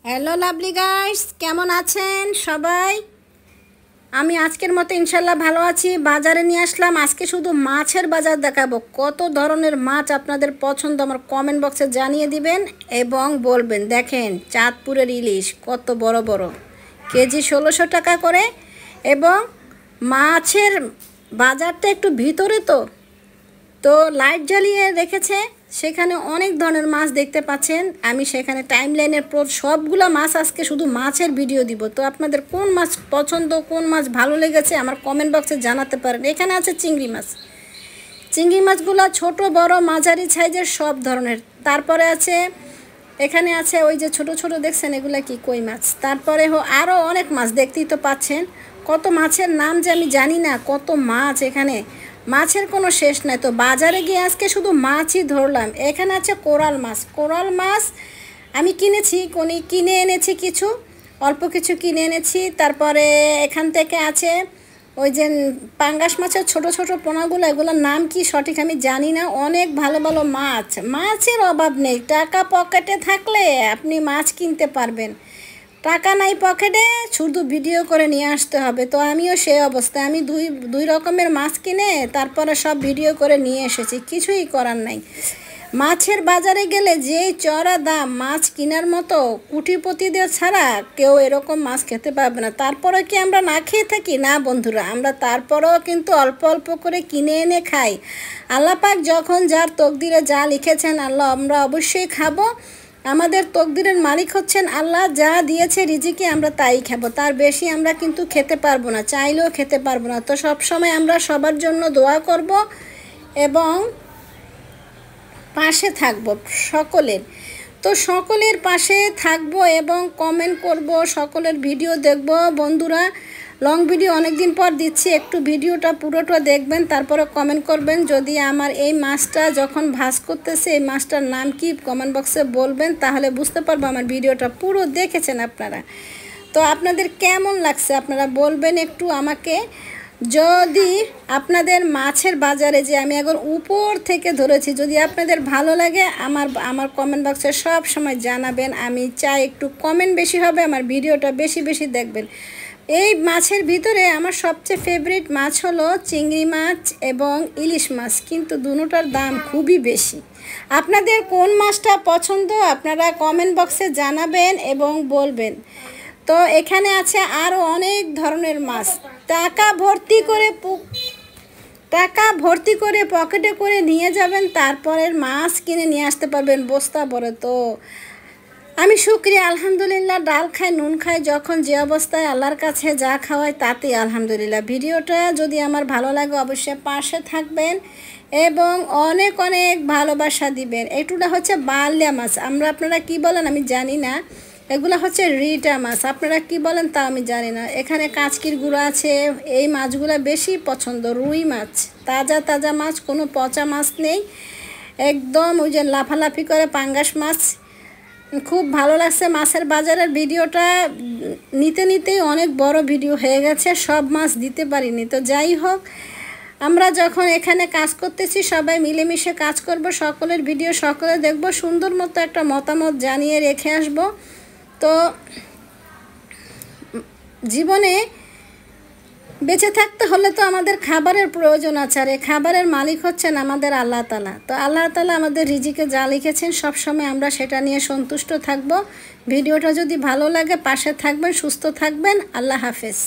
Hello lovely guys, কেমন আছেন সবাই? আমি আজকের মতো ইনশাল্লাহ ভালো আছি। বাজারে নিয়ে আসলাম আজকে শুধু মাছের বাজার দেখাবো। কত ধরনের মাছ আপনাদের পছন্দ আমার কমেন্ট বক্সে জানিয়ে দিবেন এবং বলবেন। দেখেন চাঁদপুরের ইলিশ কত বড় বড়, কেজি 1600 টাকা করে। এবং মাছের বাজারটা একটু ভিতরে, তো লাইট জ্বালিয়ে রেখেছে, সেখানে অনেক ধরনের মাছ দেখতে পাচ্ছেন। আমি সেখানে টাইম লাইনের সবগুলো মাছ আজকে শুধু মাছের ভিডিও দিব। তো আপনাদের কোন মাছ পছন্দ, কোন মাছ ভালো লেগেছে আমার কমেন্ট বক্সে জানাতে পারেন। এখানে আছে চিংড়ি মাছ, চিংড়ি মাছগুলো ছোট বড় মাঝারি সাইজের সব ধরনের। তারপরে আছে এখানে আছে ওই যে ছোট ছোট দেখছেন, এগুলা কি কই মাছ। তারপরে আরও অনেক মাছ দেখতেই তো পাচ্ছেন। কত মাছের নাম যে আমি জানি না, কত মাছ এখানে, মাছের কোনো শেষ নাই। তো বাজারে গিয়ে আজকে শুধু মাছই ধরলাম। এখানে আছে কোরাল মাছ, কোরাল মাছ আমি কিনে এনেছি, কিছু অল্প কিছু কিনে এনেছি। তারপরে এখান থেকে আছে ওই যে পাঙ্গাস মাছের ছোট ছোট পোনাগুলো, এগুলোর নাম কি সঠিক আমি জানি না। অনেক ভালো ভালো মাছ, মাছের অভাব নেই। টাকা পকেটে থাকলে আপনি মাছ কিনতে পারবেন, টাকা নাই পকেটে, শুধু ভিডিও করে নিয়ে আসতে হবে। তো আমিও সেই অবস্থায়, আমি দুই রকমের মাছ কিনে তারপরে সব ভিডিও করে নিয়ে এসেছি, কিছুই করার নাই। মাছের বাজারে গেলে যেই চড়া দাম, মাছ কেনার মতো কুটিপতিদের ছাড়া কেউ এরকম মাছ খেতে পারবে না। তারপরে কি আমরা না খেয়ে থাকি? না বন্ধুরা, আমরা তারপরেও কিন্তু অল্প অল্প করে কিনে এনে খাই। আল্লাহ পাক যখন যার তকদিরে যা লিখেছেন আল্লাহ, আমরা অবশ্যই খাবো। আমাদের তকদিরের মালিক হচ্ছেন আল্লাহ, যা দিয়েছে রিজিকে আমরা তাই খাবো, তার বেশি আমরা কিন্তু খেতে পারবো না, চাইলেও খেতে পারবো না। তো সবসময় আমরা সবার জন্য দোয়া করব এবং পাশে থাকব সকলের। তো সকলের পাশে থাকব এবং কমেন্ট করব, সকলের ভিডিও দেখব। বন্ধুরা লং ভিডিও অনেক দিন পর দিচ্ছি, একটু ভিডিওটা পুরোটা দেখবেন, তারপরে কমেন্ট করবেন। যদি আমার এই মাছটা যখন ভাজ করতেছে, এই মাছটার নাম কি কমেন্ট বক্সে বলবেন, তাহলে বুঝতে পারবো আমার ভিডিওটা পুরো দেখেছেন আপনারা। তো আপনাদের কেমন লাগছে আপনারা বলবেন একটু আমাকে। যদি আপনাদের মাছের বাজারে যে আমি এখন উপর থেকে ধরেছি, যদি আপনাদের ভালো লাগে আমার কমেন্ট বক্সে সব সময় জানাবেন। আমি চাই একটু কমেন্ট বেশি হবে, আমার ভিডিওটা বেশি বেশি দেখবেন। এই মাছের ভিতরে আমার সবচেয়ে ফেভারিট মাছ হলো চিংড়ি মাছ এবং ইলিশ মাছ, কিন্তু দুটোটার দাম খুবই বেশি। আপনাদের কোন মাছটা পছন্দ আপনারা কমেন্ট বক্সে জানাবেন এবং বলবেন। তো এখানে আছে আরও অনেক ধরনের মাছ। টাকা ভর্তি করে পকেটে করে নিয়ে যাবেন, তারপরের মাছ কিনে নিয়ে আসতে পারবেন বস্তা ভরে। তো আমি শুকরিয়া, আলহামদুলিল্লাহ। ডাল খাই নুন খাই, যখন যে অবস্থায় আল্লাহর কাছে যা খাওয়াই তাতেই আলহামদুলিল্লাহ। ভিডিওটা যদি আমার ভালো লাগে অবশ্যই পাশে থাকবেন এবং অনেক অনেক ভালোবাসা দিবেন। এটুটা হচ্ছে বালিয়া মাছ, আপনারা কি বলেন আমি জানি না, এগুলো হচ্ছে রিটা মাছ, আপনারা কি বলেন তা আমি জানি না। এখানে কাঁচকির গুঁড়ো আছে, এই মাছগুলো বেশি পছন্দ। রুই মাছ, তাজা তাজা মাছ, কোনো পচা মাছ নেই, একদম ওই যে লাফালাফি করে পাঙ্গাস মাছ। খুব ভালো লাগছে মাছের বাজারের ভিডিওটা, নিতেই অনেক বড় ভিডিও হয়ে গেছে, সব মাছ দিতে পারিনি। তো যাই হোক, আমরা যখন এখানে কাজ করতেছি সবাই মিলেমিশে কাজ করব, সকলের ভিডিও সকলে দেখব, সুন্দর মতো একটা মতামত জানিয়ে রেখে আসব। তো জীবনে বেঁচে থাকতে হলে তো আমাদের খাবারের প্রয়োজন আছে, আর এই খাবারের মালিক হচ্ছেন আমাদের আল্লাহ তাআলা। তো আল্লাহ তাআলা আমাদের রিজিকে যা লিখেছেন সবসময় আমরা সেটা নিয়ে সন্তুষ্ট থাকব। ভিডিওটা যদি ভালো লাগে পাশে থাকবেন, সুস্থ থাকবেন। আল্লাহ হাফেজ।